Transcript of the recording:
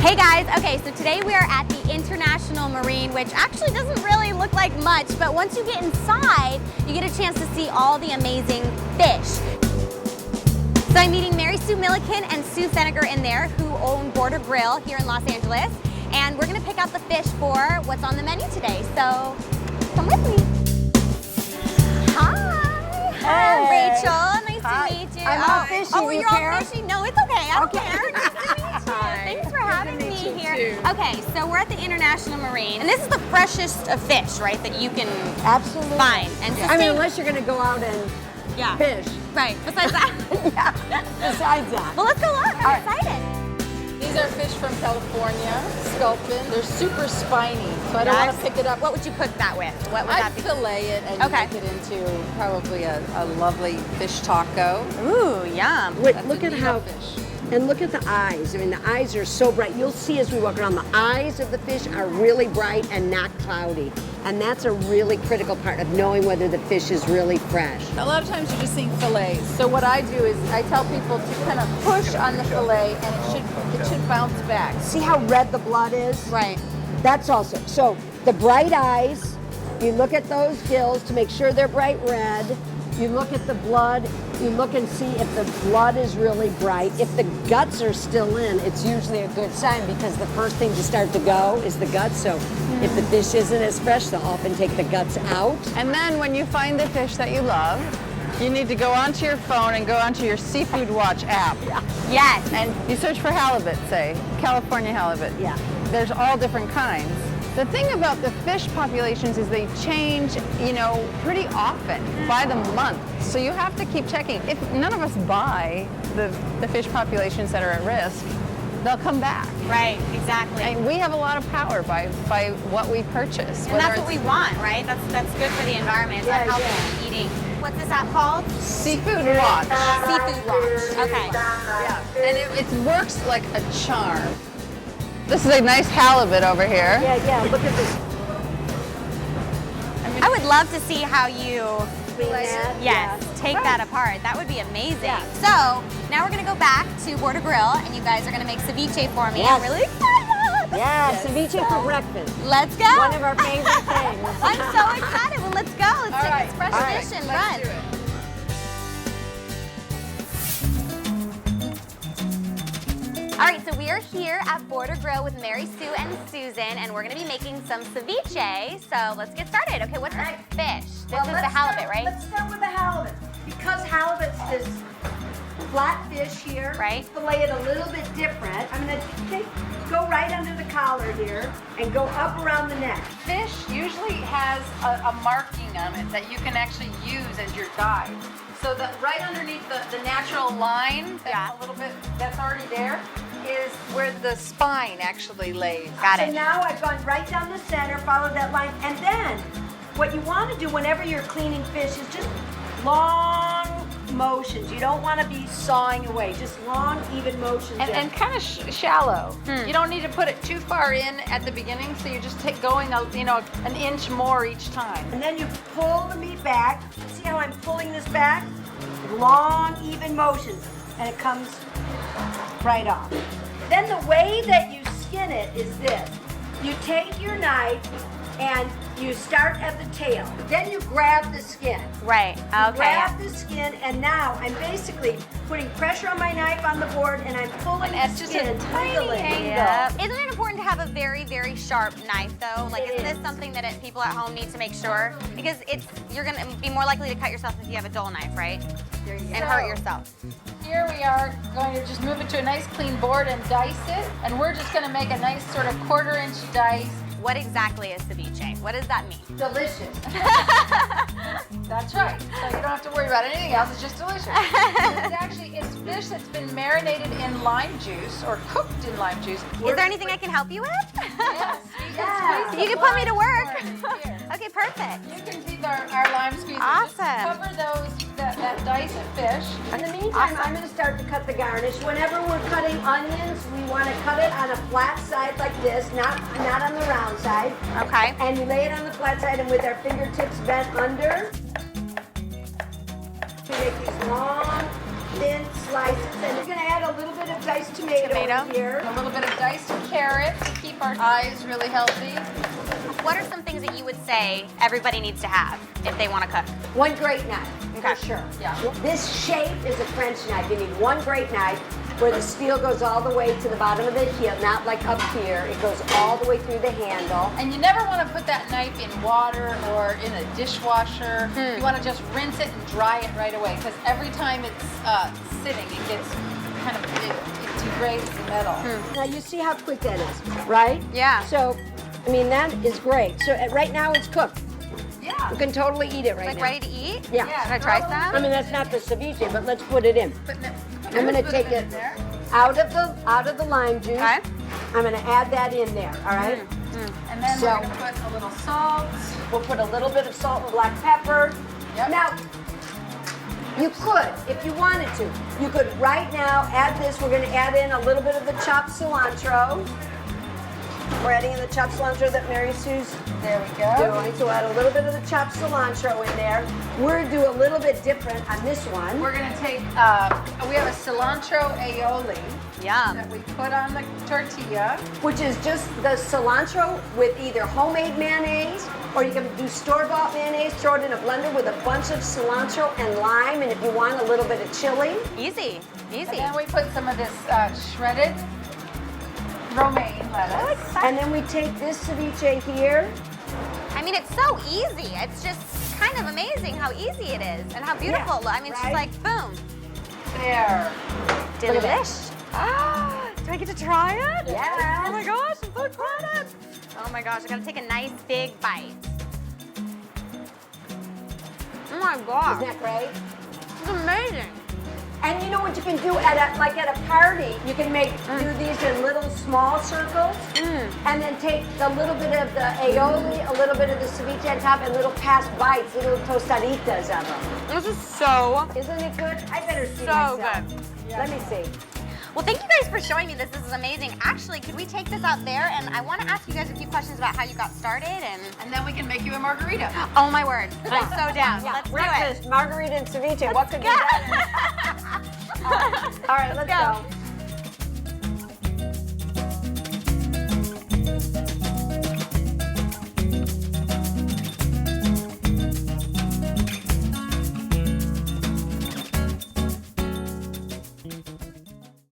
Hey guys, okay, so today we are at the International Marine, which actually doesn't really look like much, but once you get inside, you get a chance to see all the amazing fish. So I'm meeting Mary Sue Milliken and Sue Feniger in there, who own Border Grill here in Los Angeles, and we're gonna pick out the fish for what's on the menu today, so come with me. Hi, Hey. Rachel, nice Hi. to meet you. I'm all fishy, Oh, you you're care? all fishy? No, it's okay, I don't Okay. care. Nice to meet you. Thanks for having me here. too. Okay, so we're at the International Marine, and this is the freshest of fish, right, that you can Absolutely. find. And I mean, unless you're going to go out and yeah, fish. right, besides that. Yeah, besides that. Well, let's go look, I'm All right. excited. These are fish from California, sculpin. They're super spiny, so I don't want to pick it up. What would you cook that with? What would I'd that be? fillet it and Okay. make it into probably a lovely fish taco. Ooh, yum. Wait, That's look a at neat how, fish. and look at the eyes. I mean, the eyes are so bright. You'll see as we walk around, the eyes of the fish are really bright and not cloudy. And that's a really critical part of knowing whether the fish is really fresh. A lot of times you're just seeing fillets. So what I do is I tell people to kind of push on the fillet and it should bounce back. See how red the blood is? Right. That's also, so the bright eyes, you look at those gills to make sure they're bright red. You look at the blood, you look and see if the blood is really bright. If the guts are still in, it's usually a good sign because the first thing to start to go is the guts. So if the fish isn't as fresh, they'll often take the guts out. And then when you find the fish that you love, you need to go onto your phone and go onto your Seafood Watch app. Yes. And you search for halibut, say, California halibut. Yeah. There's all different kinds. The thing about the fish populations is they change, you know, pretty often, by the month. So you have to keep checking. If none of us buy the fish populations that are at risk, they'll come back. Right, exactly. And we have a lot of power by what we purchase. And that's what we want, right? That's good for the environment. It's Yeah, healthy eating. What's this app called? Seafood Watch. Seafood Watch. Okay. Yeah, and it works like a charm. This is a nice halibut over here. Yeah, look at this. I would love to see how you Clean that. yes, take that apart. That would be amazing. So now we're gonna go back to Border Grill, and you guys are gonna make ceviche for me. Yes. I'm really excited. Yeah, ceviche for breakfast. Let's go. One of our favorite things. I'm so excited. Well, let's go. Let's take this fresh All right. fish and Let's run. do it. All right, so we are here at Border Grill with Mary Sue and Susan, and we're gonna be making some ceviche. So let's get started. Okay, what's this fish? This is the halibut, right? Let's start with the halibut. Because halibut's this flat fish here, Right. fillet it a little bit different. I'm gonna go right under the collar here and go up around the neck. Fish usually has a marking on it that you can actually use as your guide. So that right underneath the natural line, that's a little bit, that's already there, is where the spine actually lays. Got So it. now I've gone right down the center, follow that line, and then what you want to do whenever you're cleaning fish is just long motions. You don't want to be sawing away, just long, even motions. And kind of shallow. You don't need to put it too far in at the beginning, so you just take going, an inch more each time. And then you pull the meat back. See how I'm pulling this back? Long, even motions. And it comes right off. Then the way that you skin it is this. You take your knife and you start at the tail. Then you grab the skin. Right. You Okay. grab the skin, and now I'm basically putting pressure on my knife on the board, and I'm pulling And the it's skin just a to tiny the leg. angle. Yep. Isn't it important to have a very, very sharp knife, though? Like, It is this is. something that people at home need to make sure? Because you're gonna be more likely to cut yourself if you have a dull knife, right? And hurt yourself. Here we are going to just move it to a nice clean board and dice it. And we're just going to make a nice sort of 1/4-inch dice. What exactly is ceviche? What does that mean? Delicious. That's right. So you don't have to worry about anything else. It's just delicious. It's fish that's been marinated in lime juice or cooked in lime juice. Is there anything I can help you with? Yes. Yeah. You can put me to work. Here. Okay, perfect. You can see our lime squeeze. Awesome. Just cover that dice of fish. In the meantime, I'm going to start to cut the garnish. Whenever we're cutting onions, we want to cut it on a flat side like this, not on the round side. Okay. And you lay it on the flat side, and with our fingertips bent under, we make these long, thin slices. And we're going to add a little bit of diced tomato Tomato. here. A little bit of diced carrot. carrot to keep our eyes really healthy. What are some things that you would say everybody needs to have if they want to cook? One great knife, Okay. for sure. Yeah. This shape is a French knife. You need one great knife where the steel goes all the way to the bottom of the heel, not like up here. It goes all the way through the handle. And you never want to put that knife in water or in a dishwasher. You want to just rinse it and dry it right away, because every time it's sitting, it gets kind of, it degrades the metal. Now you see how quick that is, right? Yeah. So, I mean, that is great. So right now it's cooked. Yeah. You can totally eat it right Like now. ready to eat? Yeah. Should I try I some? mean, that's not the ceviche, but let's put it in. I'm gonna Put take in it there. out of the lime juice. Okay. I'm gonna add that in there, all right? And then So- we're going to put a little salt. We'll put a little bit of salt and black pepper. Yep. Now, you could, if you wanted to, you could right now add this. We're gonna add in a little bit of the chopped cilantro. We're adding in the chopped cilantro that Mary Sue's There we go. doing. So add a little bit of the chopped cilantro in there. We're gonna do a little bit different on this one. We're going to take, we have a cilantro aioli Yum. that we put on the tortilla. Which is just the cilantro with either homemade mayonnaise or you can do store-bought mayonnaise, throw it in a blender with a bunch of cilantro and lime, and if you want a little bit of chili. Easy. And Easy. then we put some of this shredded romaine lettuce. And then we take this ceviche here. I mean, it's so easy. It's just kind of amazing how easy it is and how beautiful it looks. I mean, it's just right? like, boom. There. Delish. Ah, do I get to try it? Yes. Oh my gosh, I'm so excited. Oh my gosh, I gotta take a nice big bite. Oh my gosh, Isn't that great? it's amazing. And you know what you can do at a party? You can do these in little small circles, and then take a little bit of the aioli, a little bit of the ceviche on top, and little past bites, little tostaditas of them. This is so, Isn't it good? I better see so myself. good. Let me see. Well, thank you guys for showing me this. This is amazing. Actually, could we take this out there? And I want to ask you guys a few questions about how you got started And then we can make you a margarita. oh my word, I'm so down. Let's do it. Breakfast, margarita and ceviche. What could be better? All right, let's go.